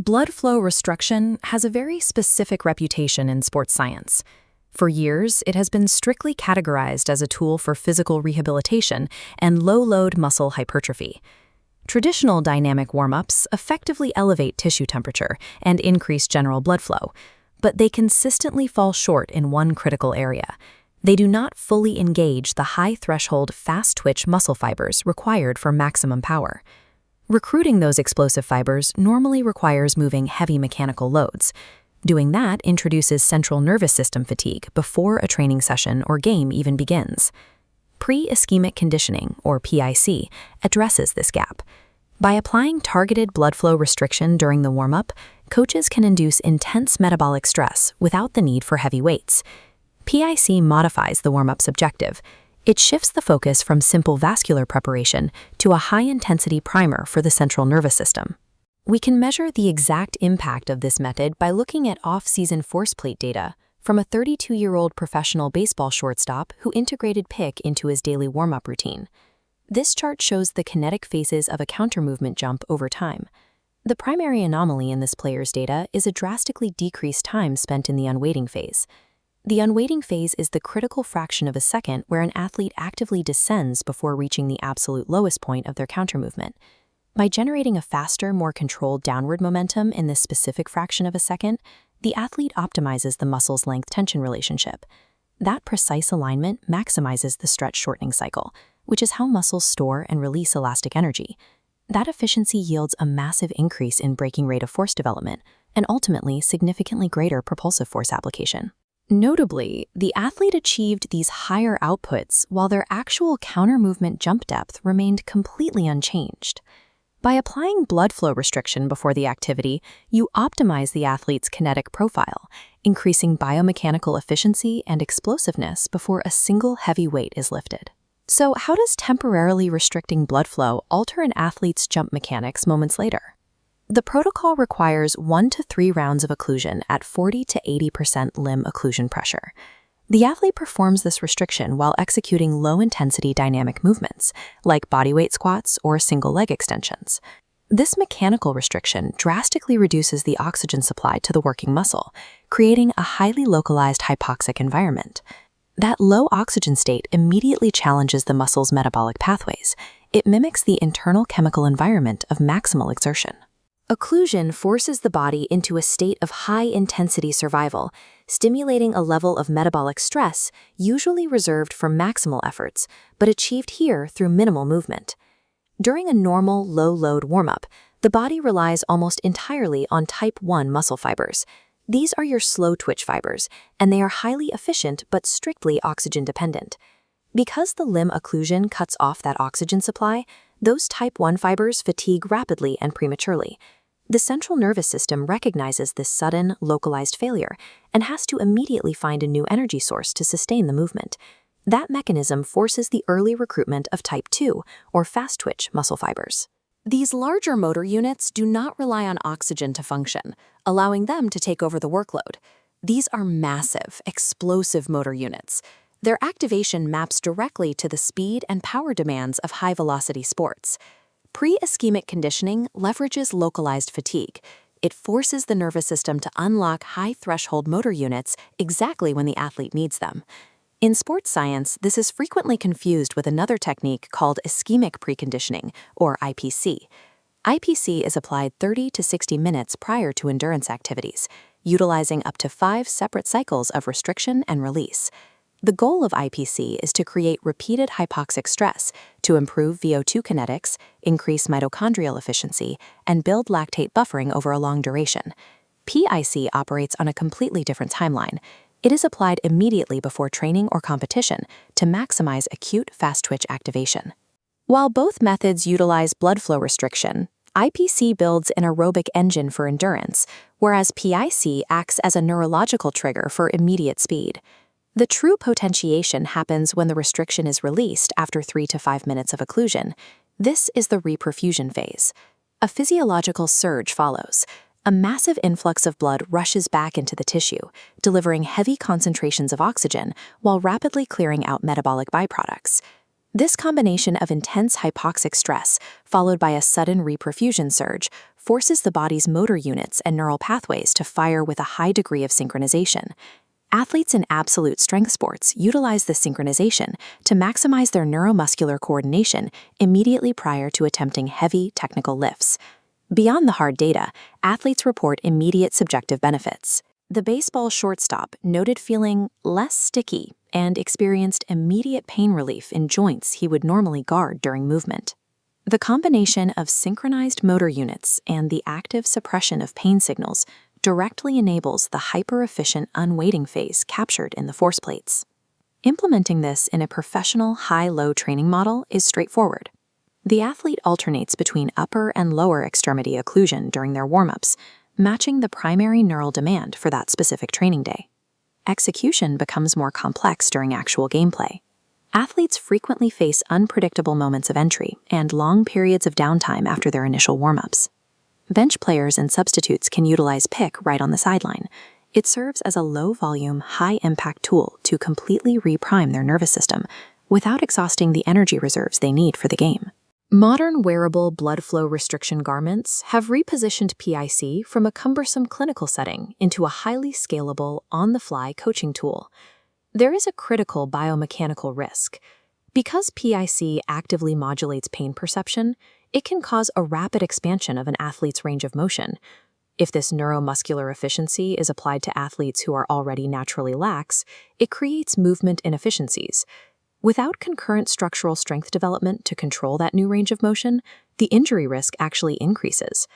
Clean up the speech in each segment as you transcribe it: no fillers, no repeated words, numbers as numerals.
Blood flow restriction has a very specific reputation in sports science. For years, it has been strictly categorized as a tool for physical rehabilitation and low-load muscle hypertrophy. Traditional dynamic warm-ups effectively elevate tissue temperature and increase general blood flow, but they consistently fall short in one critical area. They do not fully engage the high-threshold fast-twitch muscle fibers required for maximum power. Recruiting those explosive fibers normally requires moving heavy mechanical loads. Doing that introduces central nervous system fatigue before a training session or game even begins. Pre-Ischemic Conditioning, or PIC, addresses this gap. By applying targeted blood flow restriction during the warm-up, coaches can induce intense metabolic stress without the need for heavy weights. PIC modifies the warm-up's objective. It shifts the focus from simple vascular preparation to a high-intensity primer for the central nervous system. We can measure the exact impact of this method by looking at off-season force plate data from a 32-year-old professional baseball shortstop who integrated PIC into his daily warm-up routine. This chart shows the kinetic phases of a counter-movement jump over time. The primary anomaly in this player's data is a drastically decreased time spent in the unweighting phase. The unweighting phase is the critical fraction of a second where an athlete actively descends before reaching the absolute lowest point of their countermovement. By generating a faster, more controlled downward momentum in this specific fraction of a second, the athlete optimizes the muscle's length-tension relationship. That precise alignment maximizes the stretch-shortening cycle, which is how muscles store and release elastic energy. That efficiency yields a massive increase in breaking rate of force development and ultimately significantly greater propulsive force application. Notably, the athlete achieved these higher outputs while their actual counter-movement jump depth remained completely unchanged. By applying blood flow restriction before the activity, you optimize the athlete's kinetic profile, increasing biomechanical efficiency and explosiveness before a single heavy weight is lifted. So, how does temporarily restricting blood flow alter an athlete's jump mechanics moments later? The protocol requires 1 to 3 rounds of occlusion at 40 to 80% limb occlusion pressure. The athlete performs this restriction while executing low-intensity dynamic movements, like bodyweight squats or single leg extensions. This mechanical restriction drastically reduces the oxygen supply to the working muscle, creating a highly localized hypoxic environment. That low oxygen state immediately challenges the muscle's metabolic pathways. It mimics the internal chemical environment of maximal exertion. Occlusion forces the body into a state of high-intensity survival, stimulating a level of metabolic stress usually reserved for maximal efforts, but achieved here through minimal movement. During a normal low-load warm-up, the body relies almost entirely on type 1 muscle fibers. These are your slow-twitch fibers, and they are highly efficient but strictly oxygen-dependent. Because the limb occlusion cuts off that oxygen supply, those type 1 fibers fatigue rapidly and prematurely. The central nervous system recognizes this sudden, localized failure and has to immediately find a new energy source to sustain the movement. That mechanism forces the early recruitment of type 2, or fast-twitch muscle fibers. These larger motor units do not rely on oxygen to function, allowing them to take over the workload. These are massive, explosive motor units. Their activation maps directly to the speed and power demands of high-velocity sports. Pre-ischemic conditioning leverages localized fatigue. It forces the nervous system to unlock high-threshold motor units exactly when the athlete needs them. In sports science, this is frequently confused with another technique called ischemic preconditioning, or IPC. IPC is applied 30 to 60 minutes prior to endurance activities, utilizing up to 5 separate cycles of restriction and release. The goal of IPC is to create repeated hypoxic stress to improve VO2 kinetics, increase mitochondrial efficiency, and build lactate buffering over a long duration. PIC operates on a completely different timeline. It is applied immediately before training or competition to maximize acute fast-twitch activation. While both methods utilize blood flow restriction, IPC builds an aerobic engine for endurance, whereas PIC acts as a neurological trigger for immediate speed. The true potentiation happens when the restriction is released after 3 to 5 minutes of occlusion. This is the reperfusion phase. A physiological surge follows. A massive influx of blood rushes back into the tissue, delivering heavy concentrations of oxygen while rapidly clearing out metabolic byproducts. This combination of intense hypoxic stress, followed by a sudden reperfusion surge, forces the body's motor units and neural pathways to fire with a high degree of synchronization. Athletes in absolute strength sports utilize this synchronization to maximize their neuromuscular coordination immediately prior to attempting heavy technical lifts. Beyond the hard data, athletes report immediate subjective benefits. The baseball shortstop noted feeling less sticky and experienced immediate pain relief in joints he would normally guard during movement. The combination of synchronized motor units and the active suppression of pain signals directly enables the hyper-efficient unweighting phase captured in the force plates. Implementing this in a professional high-low training model is straightforward. The athlete alternates between upper and lower extremity occlusion during their warm-ups, matching the primary neural demand for that specific training day. Execution becomes more complex during actual gameplay. Athletes frequently face unpredictable moments of entry and long periods of downtime after their initial warm-ups. Bench players and substitutes can utilize PIC right on the sideline. It serves as a low-volume, high-impact tool to completely reprime their nervous system without exhausting the energy reserves they need for the game. Modern wearable blood flow restriction garments have repositioned PIC from a cumbersome clinical setting into a highly scalable, on-the-fly coaching tool. There is a critical biomechanical risk. Because PIC actively modulates pain perception, it can cause a rapid expansion of an athlete's range of motion. If this neuromuscular efficiency is applied to athletes who are already naturally lax, it creates movement inefficiencies. Without concurrent structural strength development to control that new range of motion, the injury risk actually increases.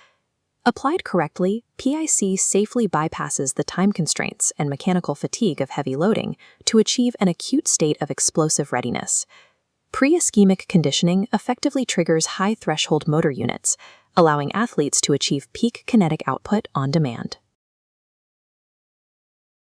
Applied correctly, PIC safely bypasses the time constraints and mechanical fatigue of heavy loading to achieve an acute state of explosive readiness. Pre-Ischemic conditioning effectively triggers high-threshold motor units, allowing athletes to achieve peak kinetic output on demand.